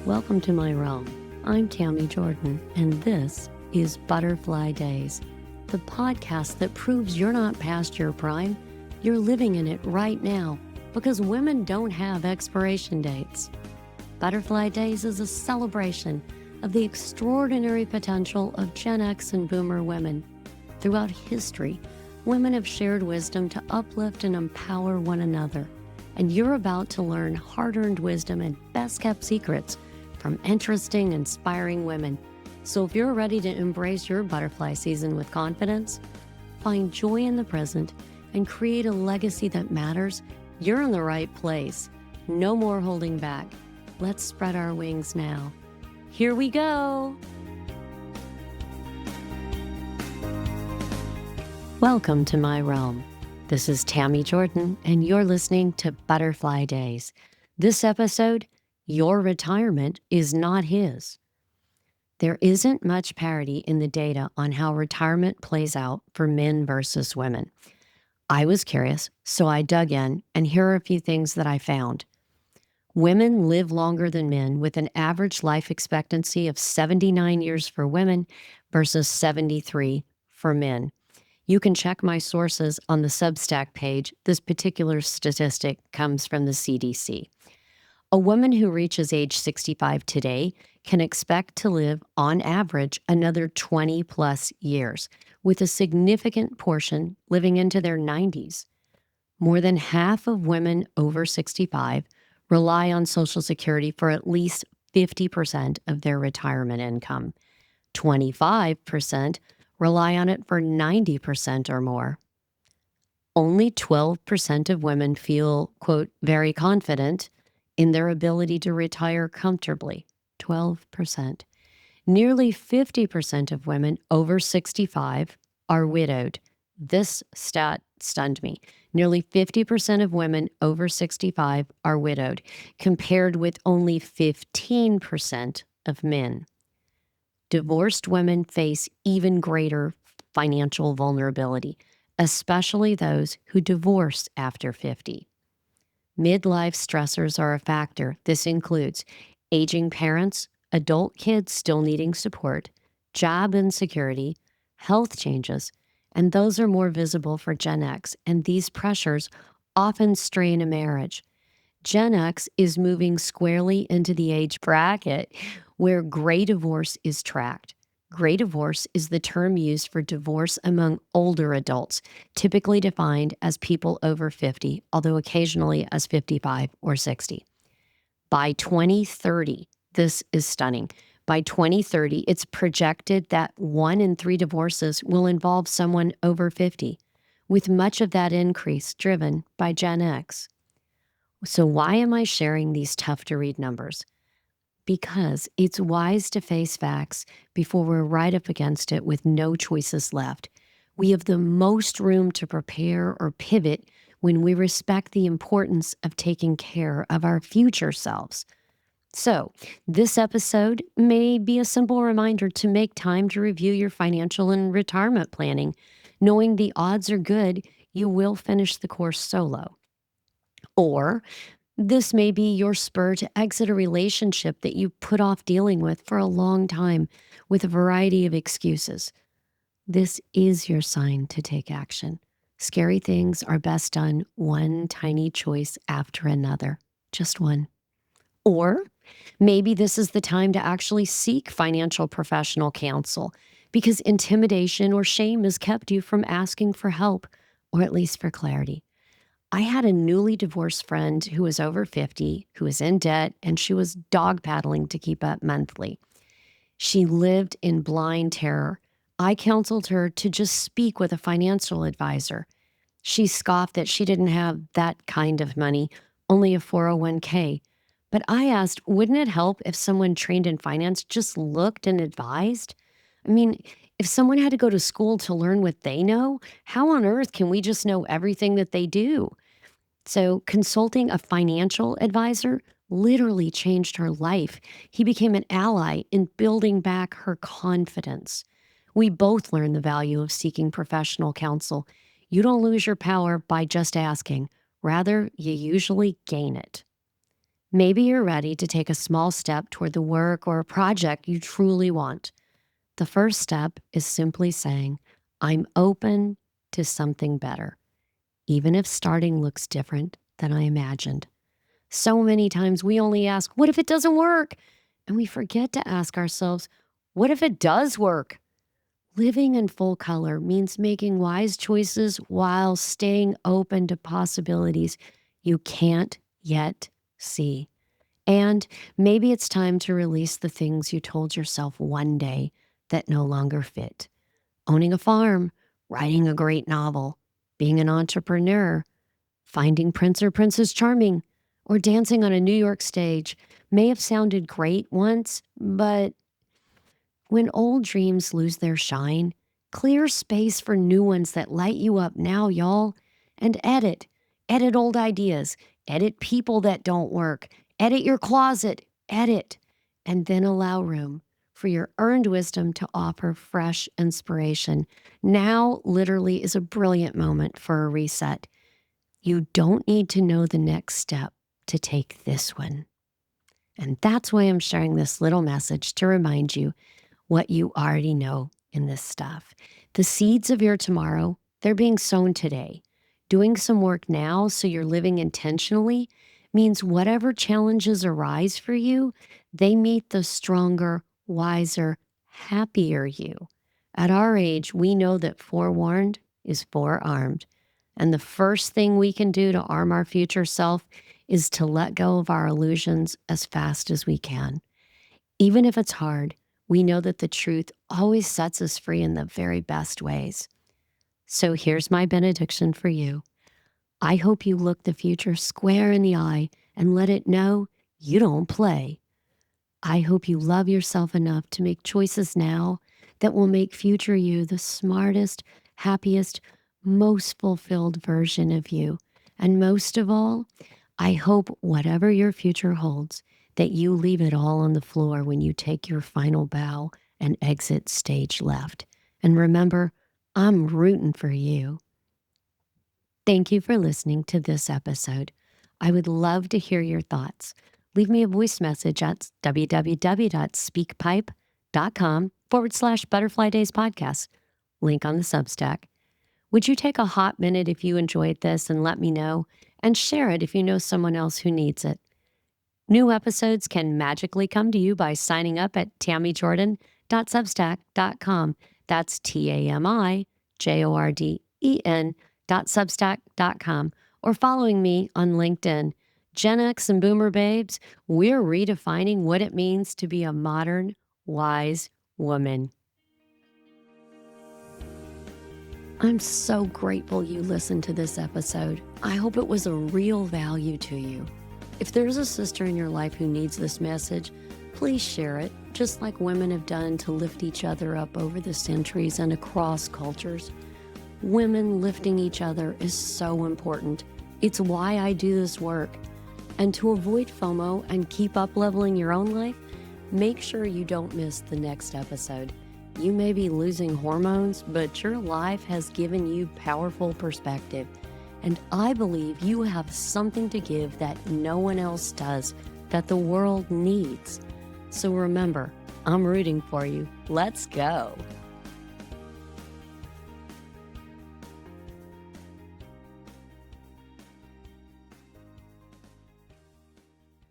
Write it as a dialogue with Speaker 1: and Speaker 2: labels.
Speaker 1: Welcome to my realm. I'm Tami Jorden, and this is Butterfly Days, the podcast that proves you're not past your prime, you're living in it right now, because women don't have expiration dates. Butterfly Days is a celebration of the extraordinary potential of Gen X and Boomer women. Throughout history, women have shared wisdom to uplift and empower one another, and you're about to learn hard-earned wisdom and best-kept secrets from interesting, inspiring women. So if you're ready to embrace your butterfly season with confidence, find joy in the present, and create a legacy that matters, you're in the right place. No more holding back. Let's spread our wings now. Here we go. Welcome to my realm. This is Tami Jorden, and you're listening to Butterfly Days. This episode, your retirement is not his. There isn't much parity in the data on how retirement plays out for men versus women. I was curious, so I dug in, and here are a few things that I found. Women live longer than men with an average life expectancy of 79 years for women versus 73 for men. You can check my sources on the Substack page. This particular statistic comes from the CDC. A woman who reaches age 65 today can expect to live, on average, another 20 plus years, with a significant portion living into their 90s. More than half of women over 65 rely on Social Security for at least 50% of their retirement income. 25% rely on it for 90% or more. Only 12% of women feel, quote, very confident in their ability to retire comfortably. 12%. Nearly 50% of women over 65 are widowed. This stat stunned me. Nearly 50% of women over 65 are widowed, compared with only 15% of men. Divorced women face even greater financial vulnerability, especially those who divorce after 50. Midlife stressors are a factor. This includes aging parents, adult kids still needing support, job insecurity, health changes, and those are more visible for Gen X, and these pressures often strain a marriage. Gen X is moving squarely into the age bracket where gray divorce is tracked. Gray divorce is the term used for divorce among older adults, typically defined as people over 50, although occasionally as 55 or 60. By 2030, this is stunning. By 2030, it's projected that 1 in 3 divorces will involve someone over 50, with much of that increase driven by Gen X. So why am I sharing these tough-to-read numbers? Because it's wise to face facts before we're right up against it with no choices left. We have the most room to prepare or pivot when we respect the importance of taking care of our future selves. So, this episode may be a simple reminder to make time to review your financial and retirement planning, knowing the odds are good you will finish the course solo. Or this may be your spur to exit a relationship that you put off dealing with for a long time with a variety of excuses. This is your sign to take action. Scary things are best done one tiny choice after another. Just one. Or maybe this is the time to actually seek financial professional counsel because intimidation or shame has kept you from asking for help, or at least for clarity. I had a newly divorced friend who was over 50, who was in debt, and she was dog paddling to keep up monthly. She lived in blind terror. I counseled her to just speak with a financial advisor. She scoffed that she didn't have that kind of money, only a 401k. But I asked, wouldn't it help if someone trained in finance just looked and advised? I mean, if someone had to go to school to learn what they know, how on earth can we just know everything that they do? So consulting a financial advisor literally changed her life. He became an ally in building back her confidence. We both learned the value of seeking professional counsel. You don't lose your power by just asking. Rather, you usually gain it. Maybe you're ready to take a small step toward the work or a project you truly want. The first step is simply saying, I'm open to something better, even if starting looks different than I imagined. So many times we only ask, what if it doesn't work? And we forget to ask ourselves, what if it does work? Living in full color means making wise choices while staying open to possibilities you can't yet see. And maybe it's time to release the things you told yourself one day that no longer fit. Owning a farm, writing a great novel, being an entrepreneur, finding Prince or Princess Charming, or dancing on a New York stage may have sounded great once, but when old dreams lose their shine, clear space for new ones that light you up now, y'all, and edit. Edit old ideas, edit people that don't work, edit your closet, edit, and then allow room for your earned wisdom to offer fresh inspiration. Now, literally, is a brilliant moment for a reset. You don't need to know the next step to take this one. And that's why I'm sharing this little message to remind you what you already know in this stuff. The seeds of your tomorrow, they're being sown today. Doing some work now so you're living intentionally means whatever challenges arise for you, they meet the stronger, wiser, happier you. At our age, we know that forewarned is forearmed. And the first thing we can do to arm our future self is to let go of our illusions as fast as we can. Even if it's hard, we know that the truth always sets us free in the very best ways. So here's my benediction for you. I hope you look the future square in the eye and let it know you don't play. I hope you love yourself enough to make choices now that will make future you the smartest, happiest, most fulfilled version of you. And most of all, I hope whatever your future holds, that you leave it all on the floor when you take your final bow and exit stage left. And remember, I'm rooting for you. Thank you for listening to this episode. I would love to hear your thoughts. Leave me a voice message at www.speakpipe.com/Butterfly Days podcast. Link on the Substack. Would you take a hot minute if you enjoyed this and let me know? And share it if you know someone else who needs it. New episodes can magically come to you by signing up at tamijorden.substack.com. That's TAMIJORDEN.substack.com. Or following me on LinkedIn. Gen X and Boomer Babes, we're redefining what it means to be a modern, wise woman. I'm so grateful you listened to this episode. I hope it was a real value to you. If there's a sister in your life who needs this message, please share it, just like women have done to lift each other up over the centuries and across cultures. Women lifting each other is so important. It's why I do this work. And to avoid FOMO and keep up leveling your own life, make sure you don't miss the next episode. You may be losing hormones, but your life has given you powerful perspective. And I believe you have something to give that no one else does, that the world needs. So remember, I'm rooting for you. Let's go.